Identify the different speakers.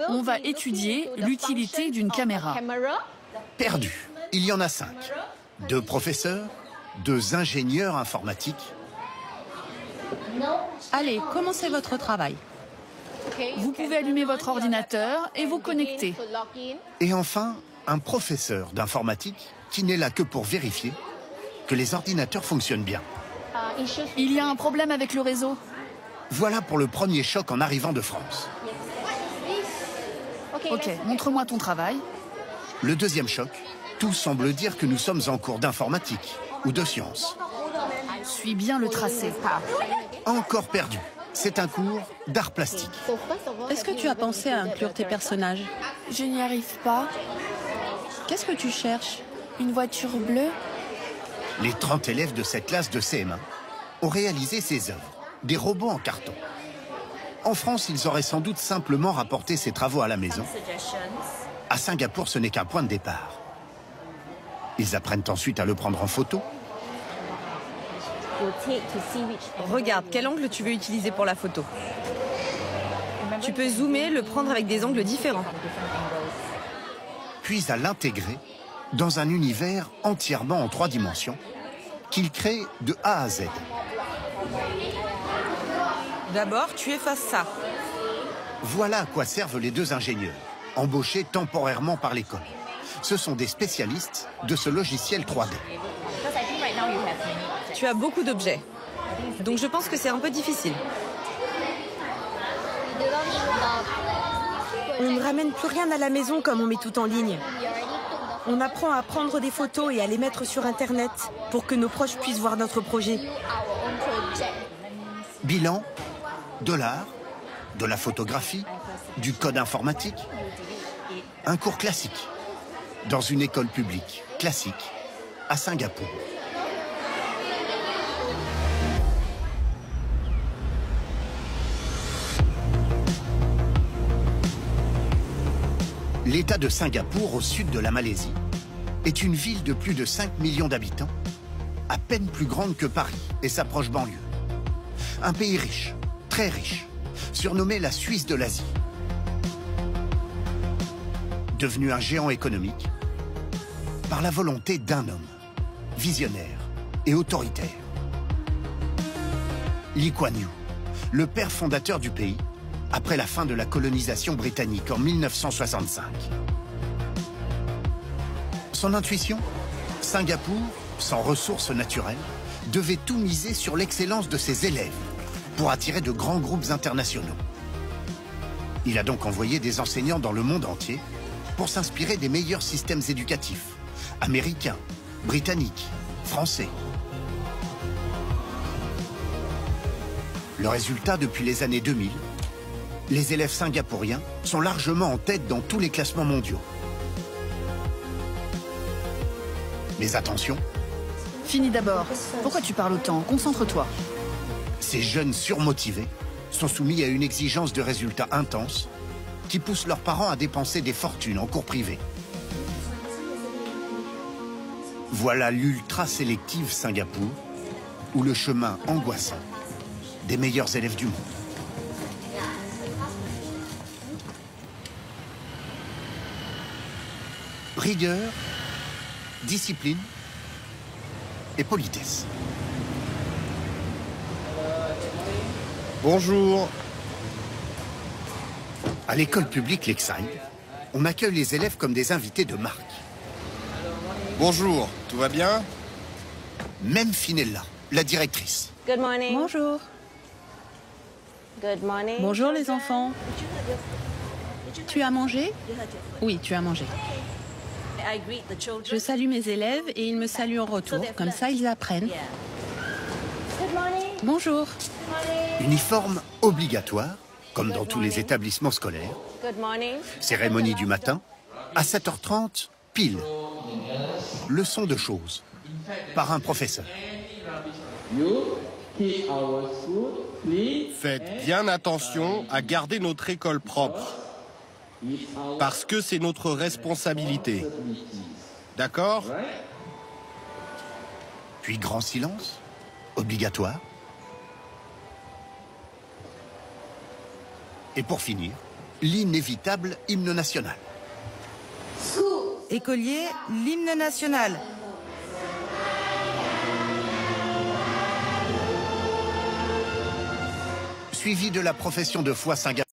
Speaker 1: On va étudier l'utilité d'une caméra.
Speaker 2: Perdu. Il y en a 5. 2 professeurs, 2 ingénieurs informatiques.
Speaker 3: Allez, commencez votre travail.
Speaker 1: Vous pouvez allumer votre ordinateur et vous connecter.
Speaker 2: Et enfin, un professeur d'informatique qui n'est là que pour vérifier que les ordinateurs fonctionnent bien.
Speaker 1: Il y a un problème avec le réseau.
Speaker 2: Voilà pour le premier choc en arrivant de France.
Speaker 1: Ok, montre-moi ton travail.
Speaker 2: Le deuxième choc, tout semble dire que nous sommes en cours d'informatique ou de sciences.
Speaker 1: Suis bien le tracé.
Speaker 2: Encore perdu. C'est un cours d'art plastique.
Speaker 3: Est-ce que tu as pensé à inclure tes personnages?
Speaker 1: Je n'y arrive pas.
Speaker 3: Qu'est-ce que tu cherches?
Speaker 1: Une voiture bleue?
Speaker 2: Les 30 élèves de cette classe de CM1 ont réalisé ces œuvres, des robots en carton. En France, ils auraient sans doute simplement rapporté ces travaux à la maison. À Singapour, ce n'est qu'un point de départ. Ils apprennent ensuite à le prendre en photo.
Speaker 4: Regarde, quel angle tu veux utiliser pour la photo. Tu peux zoomer, le prendre avec des angles différents.
Speaker 2: Puis à l'intégrer dans un univers entièrement en 3 dimensions qu'ils créent de A à Z.
Speaker 4: D'abord, tu effaces ça.
Speaker 2: Voilà à quoi servent les 2 ingénieurs, embauchés temporairement par l'école. Ce sont des spécialistes de ce logiciel 3D.
Speaker 4: Tu as beaucoup d'objets. Donc je pense que c'est un peu difficile.
Speaker 5: On ne ramène plus rien à la maison comme on met tout en ligne. On apprend à prendre des photos et à les mettre sur Internet pour que nos proches puissent voir notre projet.
Speaker 2: Bilan, de l'art, de la photographie, du code informatique. Un cours classique, dans une école publique classique, à Singapour. L'État de Singapour, au sud de la Malaisie, est une ville de plus de 5 millions d'habitants, à peine plus grande que Paris et sa proche banlieue. Un pays riche, très riche, surnommé la Suisse de l'Asie. Devenu un géant économique, par la volonté d'un homme, visionnaire et autoritaire. Lee Kuan Yew, le père fondateur du pays, après la fin de la colonisation britannique en 1965. Son intuition? Singapour, sans ressources naturelles, devait tout miser sur l'excellence de ses élèves pour attirer de grands groupes internationaux. Il a donc envoyé des enseignants dans le monde entier pour s'inspirer des meilleurs systèmes éducatifs, américains, britanniques, français. Le résultat, depuis les années 2000, les élèves singapouriens sont largement en tête dans tous les classements mondiaux. Mais attention.
Speaker 1: Finis d'abord. Pourquoi tu parles autant? Concentre-toi.
Speaker 2: Ces jeunes surmotivés sont soumis à une exigence de résultats intense qui pousse leurs parents à dépenser des fortunes en cours privés. Voilà l'ultra sélective Singapour, ou le chemin angoissant des meilleurs élèves du monde. Rigueur, discipline et politesse.
Speaker 6: Bonjour.
Speaker 2: À l'école publique Lakeside, on accueille les élèves comme des invités de marque.
Speaker 6: Bonjour, tout va bien?
Speaker 2: Même Finella, la directrice.
Speaker 4: Good morning.
Speaker 3: Bonjour.
Speaker 4: Good morning.
Speaker 3: Bonjour les enfants. Tu as mangé? Oui, tu as mangé. Je salue mes élèves et ils me saluent en retour. Comme ça, ils apprennent. Bonjour.
Speaker 2: Uniforme obligatoire, comme dans tous les établissements scolaires.
Speaker 4: Good morning.
Speaker 2: Cérémonie du matin, à 7h30, pile. Leçon de choses, par un professeur.
Speaker 6: Faites bien attention à garder notre école propre. Parce que c'est notre responsabilité. D'accord?
Speaker 2: Puis grand silence, obligatoire. Et pour finir, l'inévitable hymne national.
Speaker 7: Écoliers, l'hymne national.
Speaker 2: Suivi de la profession de foi Singapour.